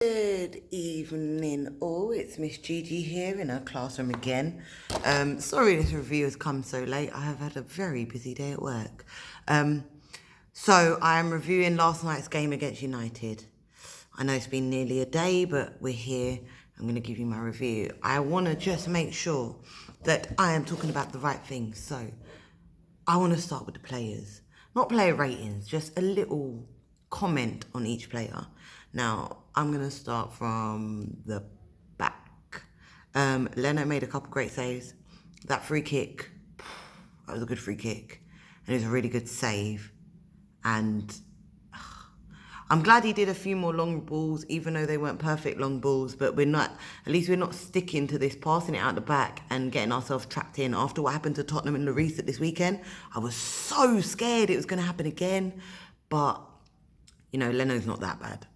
Good evening all, it's Miss Gigi here in our classroom again. Sorry this review has come so late, I have had a very busy day at work. So I am reviewing last night's game against United. I know it's been nearly a day, but we're here. I'm going to give you my review. I want to just make sure that I am talking about the right things. So I want to start with the players. Not player ratings, just a little comment on each player. Now, I'm going to start from the back. Leno made a couple great saves. That free kick, that was a good free kick. And it was a really good save. And I'm glad he did a few more long balls, even though they weren't perfect long balls, but at least we're not sticking to this passing it out the back and getting ourselves trapped in. After what happened to Tottenham and Lloris at this weekend, I was so scared it was going to happen again. But, Leno's not that bad.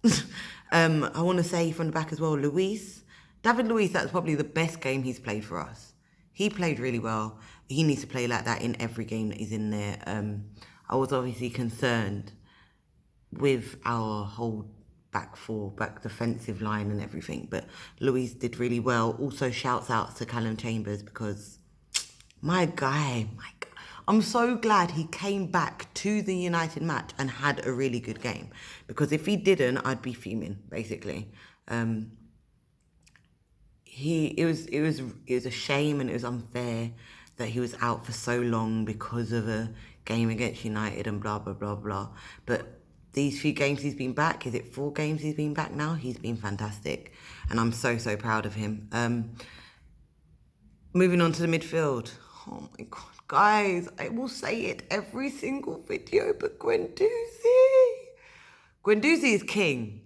I want to say from the back as well, David Luiz, that's probably the best game he's played for us. He played really well. He needs to play like that in every game that he's in there. I was obviously concerned with our whole back defensive line and everything, but Luiz did really well. Also shouts out to Callum Chambers because my guy, I'm so glad he came back to the United match and had a really good game, because if he didn't, I'd be fuming basically. It was a shame and it was unfair that he was out for so long because of a game against United and blah blah blah blah. But these few games he's been back, is it 4 games he's been back now? He's been fantastic. And I'm so proud of him. Moving on to the midfield. Oh my God, guys, I will say it every single video, but Guendouzi. Guendouzi is king.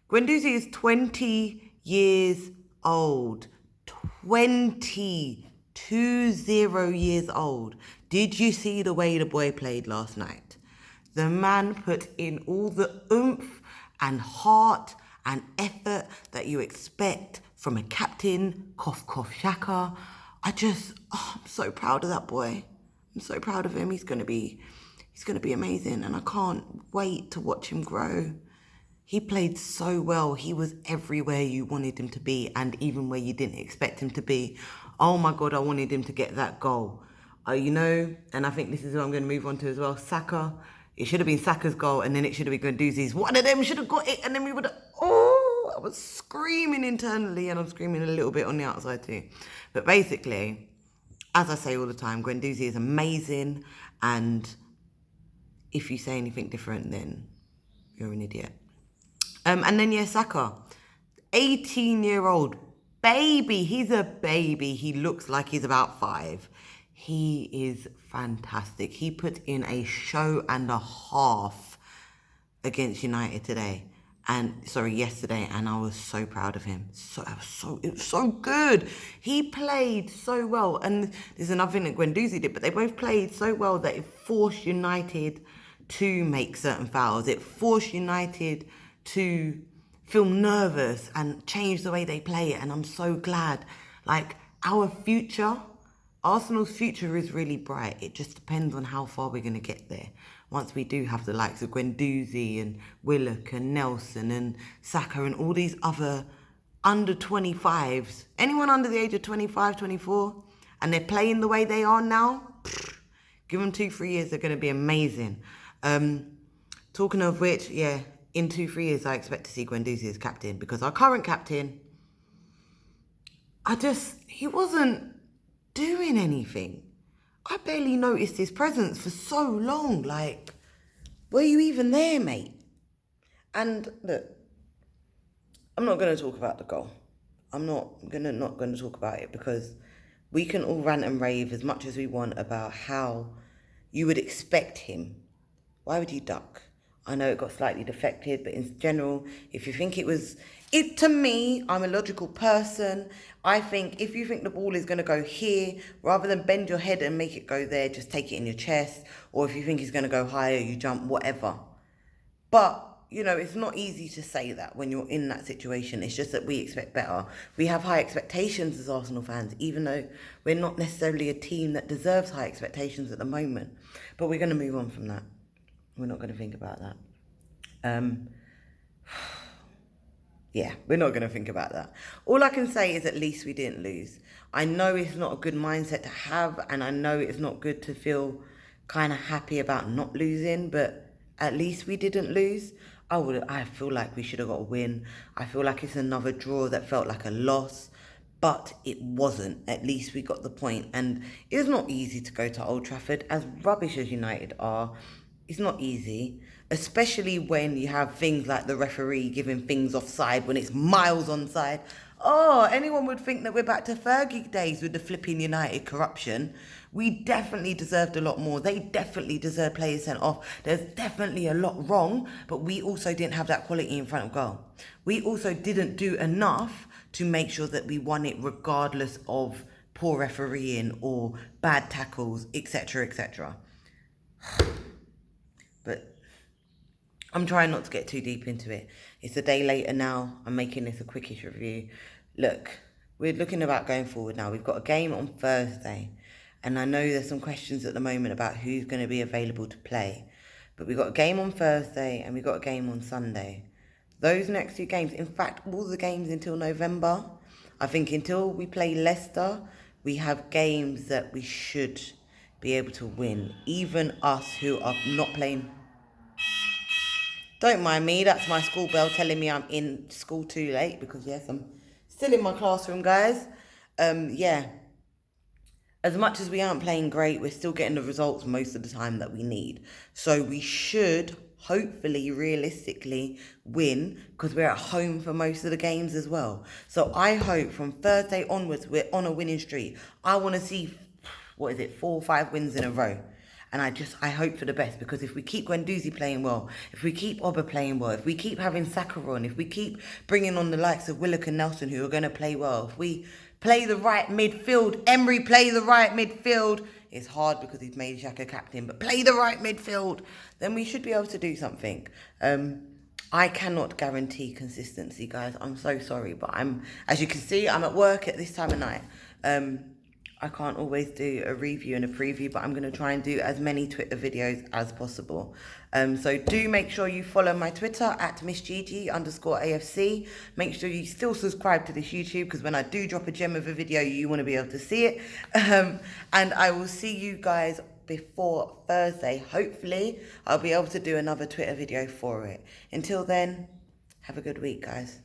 Guendouzi is 20 years old. 20 years old. Did you see the way the boy played last night? The man put in all the oomph and heart and effort that you expect from a captain, cough, cough, Xhaka. I'm so proud of that boy. I'm so proud of him. He's gonna be amazing, and I can't wait to watch him grow. He played so well. He was everywhere you wanted him to be, and even where you didn't expect him to be. Oh my God, I wanted him to get that goal. And I think this is what I'm going to move on to as well. Saka. It should have been Saka's goal, and then it should have been Guendouzi's. One of them should have got it, and then we would have... Oh, I was screaming internally, and I'm screaming a little bit on the outside too. But basically, as I say all the time, Guendouzi is amazing, and if you say anything different, then you're an idiot. And then, Saka. 18-year-old baby. He's a baby. He looks like he's about 5. He is fantastic. He put in a show and a half against United yesterday, and I was so proud of him. It was so good. He played so well, and there's another thing that Guendouzi did, but they both played so well that it forced United to make certain fouls. It forced United to feel nervous and change the way they play it, and I'm so glad. Arsenal's future is really bright. It just depends on how far we're going to get there. Once we do have the likes of Guendouzi and Willock and Nelson and Saka and all these other under 25s, anyone under the age of 25, 24, and they're playing the way they are now, give them 2-3 years, they're going to be amazing. Talking of which, in 2-3 years, I expect to see Guendouzi as captain, because our current captain, he wasn't doing anything. I barely noticed his presence for so long. Were you even there, mate? And look, I'm not going to talk about the goal. I'm not going to talk about it, because we can all rant and rave as much as we want about how you would expect him. Why would he duck? I know it got slightly deflected, but in general, if you think to me, I'm a logical person. I think if you think the ball is going to go here, rather than bend your head and make it go there, just take it in your chest. Or if you think it's going to go higher, you jump, whatever. But, it's not easy to say that when you're in that situation. It's just that we expect better. We have high expectations as Arsenal fans, even though we're not necessarily a team that deserves high expectations at the moment. But we're going to move on from that. We're not going to think about that. Yeah, we're not going to think about that. All I can say is at least we didn't lose. I know it's not a good mindset to have, and I know it's not good to feel kind of happy about not losing, but at least we didn't lose. I feel like we should have got a win. I feel like it's another draw that felt like a loss, but it wasn't. At least we got the point, and it's not easy to go to Old Trafford. As rubbish as United are, it's not easy, especially when you have things like the referee giving things offside when it's miles onside. Oh, anyone would think that we're back to Fergie days with the flipping United corruption. We definitely deserved a lot more. They definitely deserved players sent off. There's definitely a lot wrong, but we also didn't have that quality in front of goal. We also didn't do enough to make sure that we won it regardless of poor refereeing or bad tackles, etc., etc. But I'm trying not to get too deep into it. It's a day later now. I'm making this a quickish review. Look, we're looking about going forward now. We've got a game on Thursday. And I know there's some questions at the moment about who's going to be available to play. But we've got a game on Thursday and we've got a game on Sunday. Those next two games, in fact, all the games until November, I think until we play Leicester, we have games that we should be able to win. Even us who are not playing. Don't mind me, that's my school bell telling me I'm in school too late because, yes, I'm still in my classroom, guys. Yeah, as much as we aren't playing great, we're still getting the results most of the time that we need. So we should, hopefully, realistically, win because we're at home for most of the games as well. So I hope from Thursday onwards, we're on a winning streak. I want to see, 4 or 5 wins in a row. And I hope for the best because if we keep Guendouzi playing well, if we keep Oba playing well, if we keep having Saka on, if we keep bringing on the likes of Willock and Nelson who are going to play well, if we play the right midfield, Emery play the right midfield, it's hard because he's made Xhaka captain, but play the right midfield, then we should be able to do something. I cannot guarantee consistency, guys. I'm so sorry, but as you can see, I'm at work at this time of night. I can't always do a review and a preview, but I'm going to try and do as many Twitter videos as possible. So do make sure you follow my Twitter at MissGigi_AFC. Make sure you still subscribe to this YouTube because when I do drop a gem of a video, you want to be able to see it. And I will see you guys before Thursday. Hopefully, I'll be able to do another Twitter video for it. Until then, have a good week, guys.